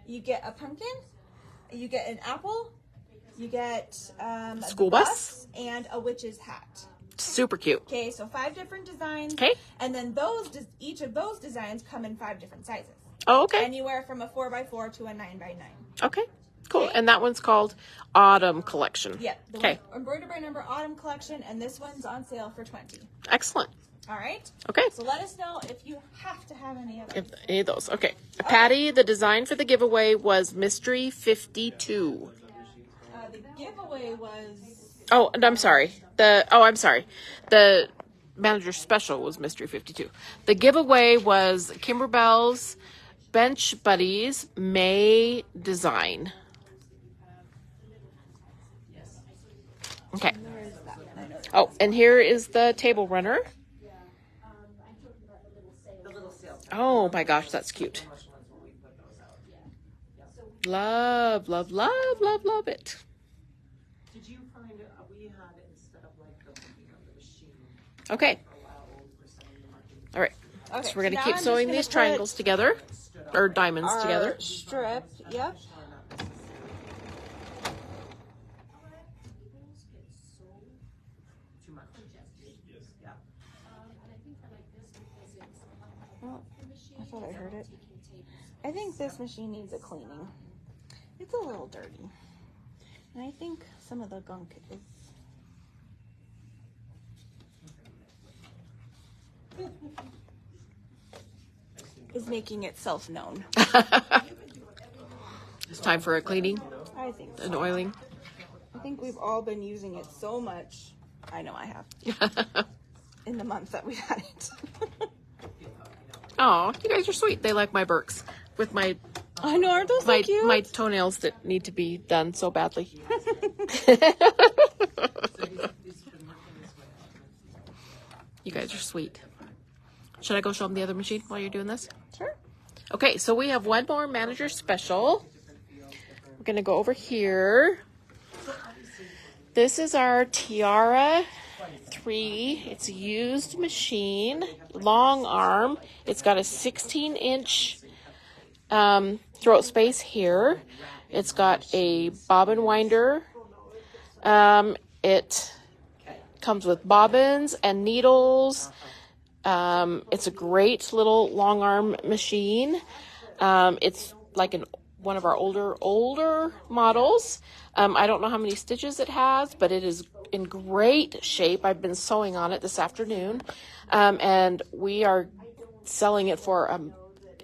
You get a pumpkin. You get an apple. You get School the bus and a witch's hat. Super cute. Okay, so 5 different designs. Okay. And then each of those designs come in 5 different sizes. Oh, okay. Anywhere from a 4x4 to a 9x9. Okay. Cool. Okay. And that one's called Autumn Collection. Yep. The Okay. one embroidered by number autumn collection, and this one's on sale for $20. Excellent. All right. Okay. So let us know if you have to have any of them. If any of those. Okay. Patty, the design for the giveaway was Mystery 52. The giveaway was. Oh, and I'm sorry. The manager special was Mystery 52. The giveaway was Kimberbell's Bench Buddies May design. Okay. Oh, and here is the table runner. Oh my gosh, that's cute. Love, love, love, love, love it. Did you find we had instead of like the machine? Okay. All right. Okay. So we're going to now keep I'm just sewing gonna these put triangles together, or diamonds our together. Strip. Yep. Too much. Yeah. Oh, I thought I heard it. I think this machine needs a cleaning. It's a little dirty. And I think some of the gunk is making itself known. It's time for a cleaning, I think so. an oiling. I think we've all been using it so much. I know I have. In the month that we've had it. Oh, you guys are sweet. They like my Birks with my I know, aren't those so cute? my toenails that need to be done so badly. You guys are sweet. Should I go show them the other machine while you're doing this? Sure. Okay, so we have one more manager special. We're going to go over here. This is our Tiara 3. It's a used machine, long arm. It's got a 16-inch throat space here. It's got a bobbin winder. It comes with bobbins and needles. It's a great little long arm machine. It's like one of our older models. I don't know how many stitches it has, but it is in great shape. I've been sewing on it this afternoon, and we are selling it for an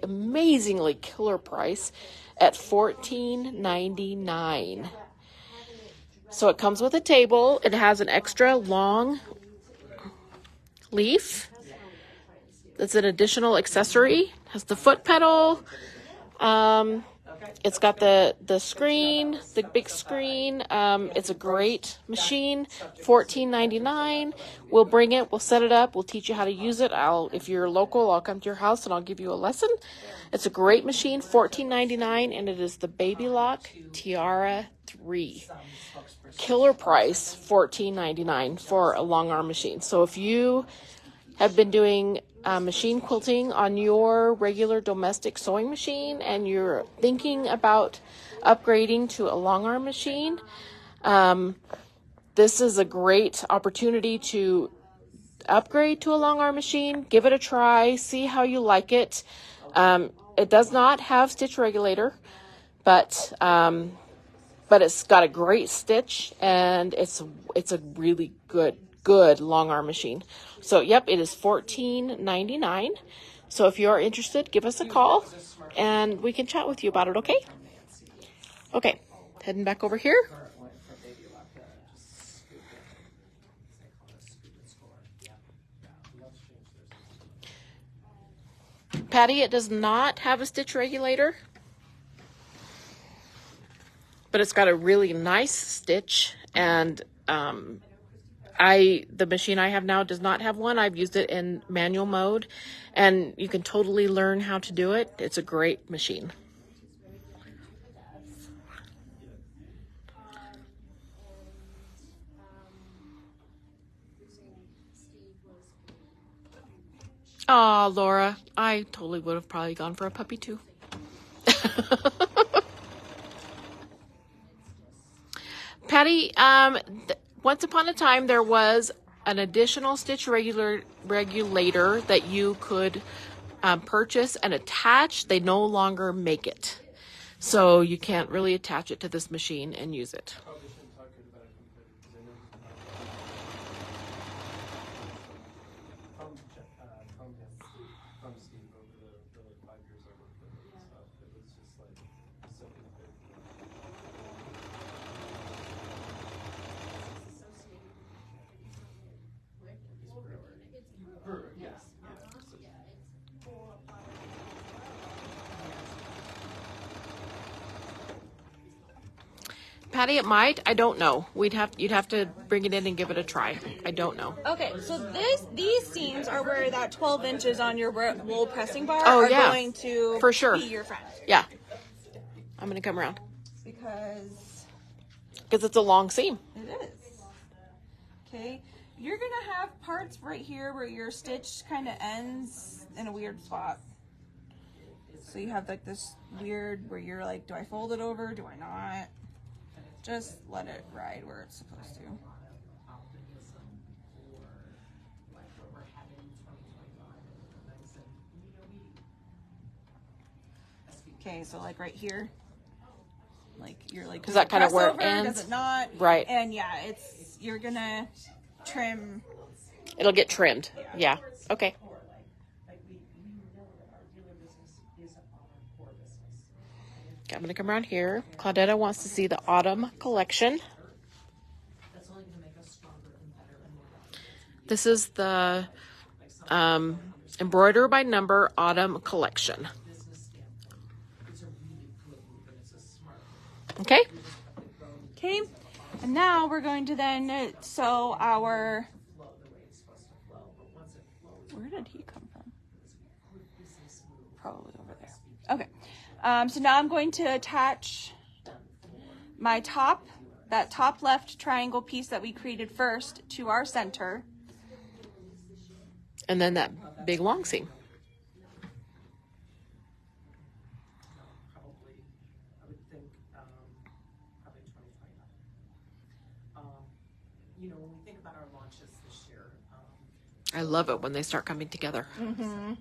amazingly killer price at $14.99. So it comes with a table. It has an extra long leaf. That's an additional accessory. Has the foot pedal. It's got the screen, the big screen. It's a great machine. $14.99. We'll bring it. We'll set it up. We'll teach you how to use it. If you're local, I'll come to your house and I'll give you a lesson. It's a great machine. $14.99, and it is the Baby Lock Tiara 3. Killer price, $14.99 for a long arm machine. So if you have been doing machine quilting on your regular domestic sewing machine and you're thinking about upgrading to a long arm machine, this is a great opportunity to upgrade to a long arm machine. Give it a try, see how you like it. It does not have stitch regulator, but it's got a great stitch, and it's a really good long arm machine. So yep, it is $14.99. So if you are interested, give us a call and we can chat with you about it. Okay, heading back over here. Patty, it does not have a stitch regulator, but it's got a really nice stitch, and the machine I have now does not have one. I've used it in manual mode, and you can totally learn how to do it. It's a great machine. Aw, Laura, I totally would have probably gone for a puppy too. Patty, once upon a time there was an additional stitch regulator that you could purchase and attach. They no longer make it, so you can't really attach it to this machine and use it. Patty, it might. I don't know. You'd have to bring it in and give it a try. I don't know. Okay, so these seams are where that 12 inches on your wool pressing bar Oh, are yeah. going to For sure. be your friend. Yeah. I'm going to come around. Because it's a long seam. it is. Okay, you're going to have parts right here where your stitch kind of ends in a weird spot. So you have like this weird where you're like, do I fold it over? Do I not? Just let it ride where it's supposed to. Okay, so like right here, like you're like, Is that kind of where it press over, ends? does it not? Right. And yeah, you're gonna trim. It'll get trimmed. Yeah. Okay. Okay, I'm going to come around here. Claudetta wants to see the autumn collection. This is the embroider by number autumn collection. Okay. Okay, and now we're going to then sew our. Where did he come from? Probably over there. Okay. So now I'm going to attach my that top left triangle piece that we created first to our center. And then that big long seam. Probably, I would think, probably 2029. When we think about our launches this year. I love it when they start coming together. Mm-hmm.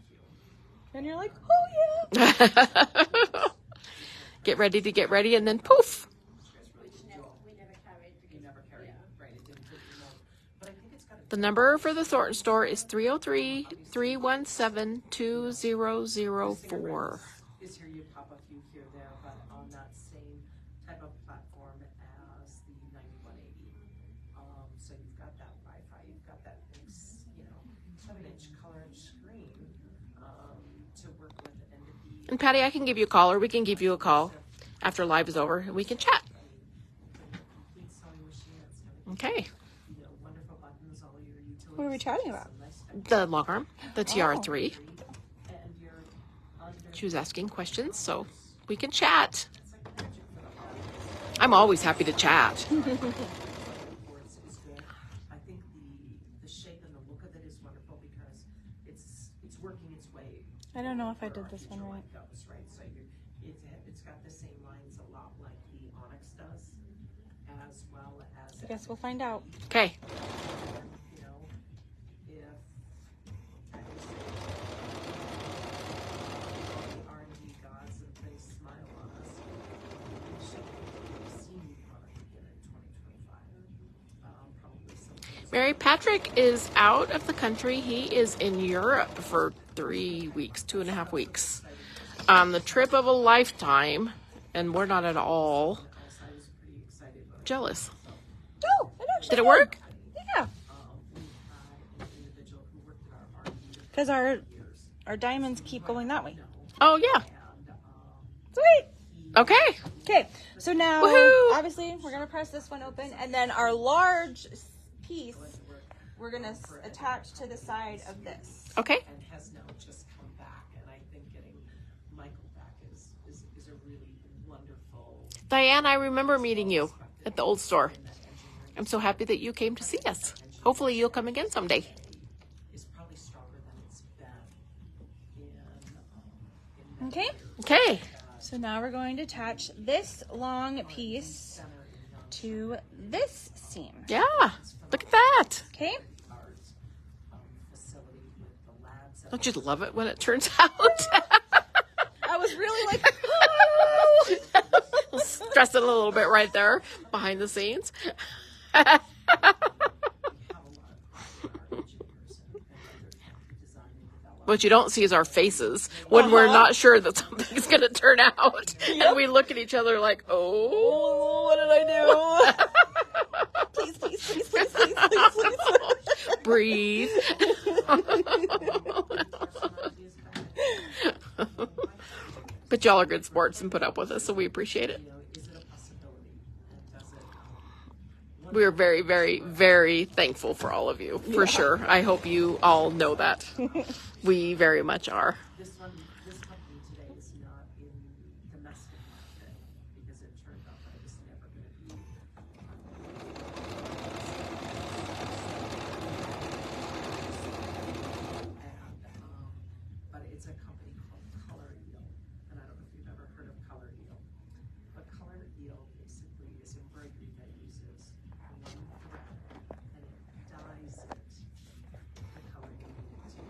And you're like, oh yeah. Get ready, and then poof. The number for the Thornton store is 303-317-2004. Is here you pop a few here there, but on that same type of platform as the 91A And Patty, I can give you a call, or we can give you a call after live is over, and we can chat. Complete sewing machine, it's got, Okay. you know, wonderful buttons, all your utilities. What were we chatting about? The long arm, the TR3. And you're under. She was asking questions, so we can chat. I'm always happy to chat. Is good. I think the shape and the look of it is wonderful because it's working its way. I don't know if I did where our this one future right. life goes, right? So it's got the same lines a lot like the Onyx does, as well as I guess we'll find out. Okay. you know, if the R&D gods and they smile on us, we should have seen product again in 2025. Probably some. Mary Patrick is out of the country. He is in Europe for 3 weeks, 2.5 weeks. On the trip of a lifetime, and we're not at all I was pretty excited about jealous. Oh, it actually Did it work? Yeah. we had an individual who worked at our R&D Because our diamonds keep going that way. Oh, yeah. and Sweet. Okay. Okay, so now Woohoo! obviously we're gonna press this one open, and then our large piece we're gonna attach to the side of this. Okay. and has now just come back, and I think getting Michael back is a really wonderful Diane, I remember meeting you at the old store. I'm so happy that you came to see us. Hopefully you'll come again someday. is probably stronger than it's been in Okay, Okay. so now we're going to attach this long piece to this seam. Yeah. Look at that. Okay, ours facility with the labs. Don't you love it when it turns out? I was really like, Stressing a little bit right there behind the scenes. What you don't see is our faces when we're not sure that something's going to turn out. And we look at each other like, oh, what did I do? Please, please, please, please, please, please, please. breathe. But y'all are good sports and put up with us, so we appreciate it. Is it a possibility? And does it? We are very, very, very thankful for all of you, for sure. I hope you all know that. We very much are. This company today is not in the domestic market because it turned out that it was never going to be. But it's a company called Color Eel, and I don't know if you've ever heard of Color Eel. But Color Eel basically is embroidery that uses one thread and it dyes it the color you need it to.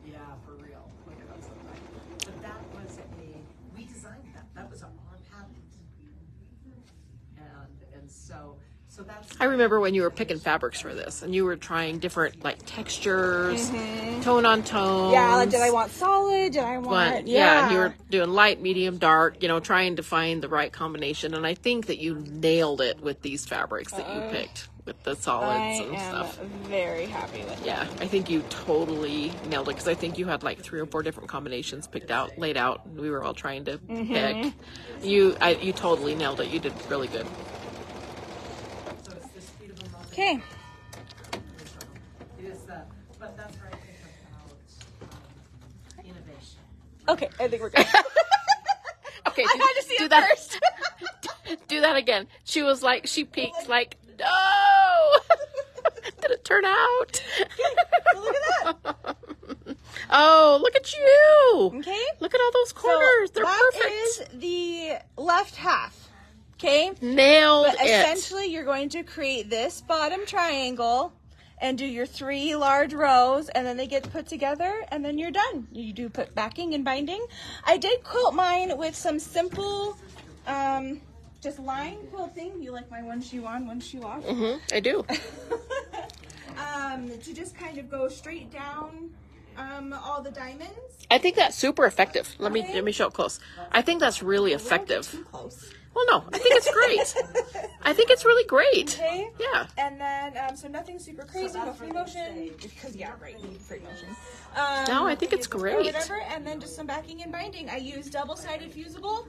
Yeah, for real. Look at us. But that was we designed that. That was our patent. And so that's. I remember when you were picking fabrics for this, and you were trying different like textures, tone on tone. Yeah, like, did I want solid? Did I want, yeah, and you were doing light, medium, dark, trying to find the right combination. And I think that you nailed it with these fabrics that you picked with the solids and stuff. very happy with it. Yeah, I think you totally nailed it because I think you had like 3 or 4 different combinations picked out, laid out. And we were all trying to pick. You totally nailed it. You did really good. So it's this speed of a moment. Okay, It is but that's where I think about innovation. okay, I think we're good. Okay, I had to see do it that first. Do that again. She was like, she peeked like, no. Did it turn out? Look at that. Oh, look at you. Okay. Look at all those corners. They're that perfect. is the left half. Okay. Nailed But it. essentially, you're going to create this bottom triangle and do your 3 large rows, and then they get put together, and then you're done. You do put backing and binding. I did quilt mine with some simple, just line quilting. You like my one shoe on, one shoe off? I do. To just kind of go straight down all the diamonds. I think that's super effective. Let me show it close. I think that's really effective. Too close. Well, no, I think it's great. I think it's really great. Okay. Yeah. And then, so nothing super crazy, no free motion, because yeah, right, you need free motion. No, I think it's Or great. whatever, and then just some backing and binding. I use double-sided fusible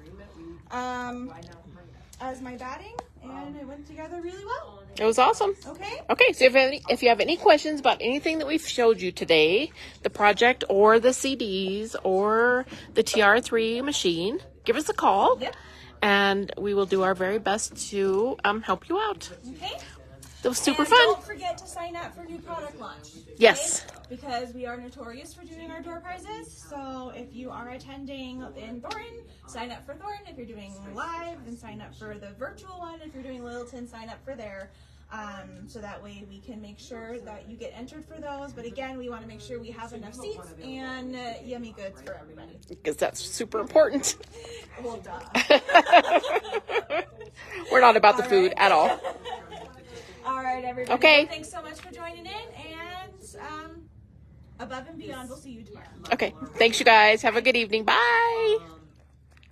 as my batting, and it went together really well. It was awesome. Okay. Okay, so if you have any questions about anything that we've showed you today, the project or the CDs or the TR3 machine, give us a call. Yep. And we will do our very best to help you out. Okay. It was super And fun. don't forget to sign up for new product launch. Yes. Okay? Because we are notorious for doing our door prizes. So if you are attending in Thornton, sign up for Thornton. If you're doing live, then sign up for the virtual one. If you're doing Littleton, sign up for there. So that way we can make sure that you get entered for those. But again, we want to make sure we have enough seats and yummy goods for everybody. Because that's super important. Well, duh. We're not about the food at all. All right, everybody. Okay. Well, thanks so much for joining in. And above and beyond, we'll see you tomorrow. Okay. Thanks, you guys. Have a good evening. Bye.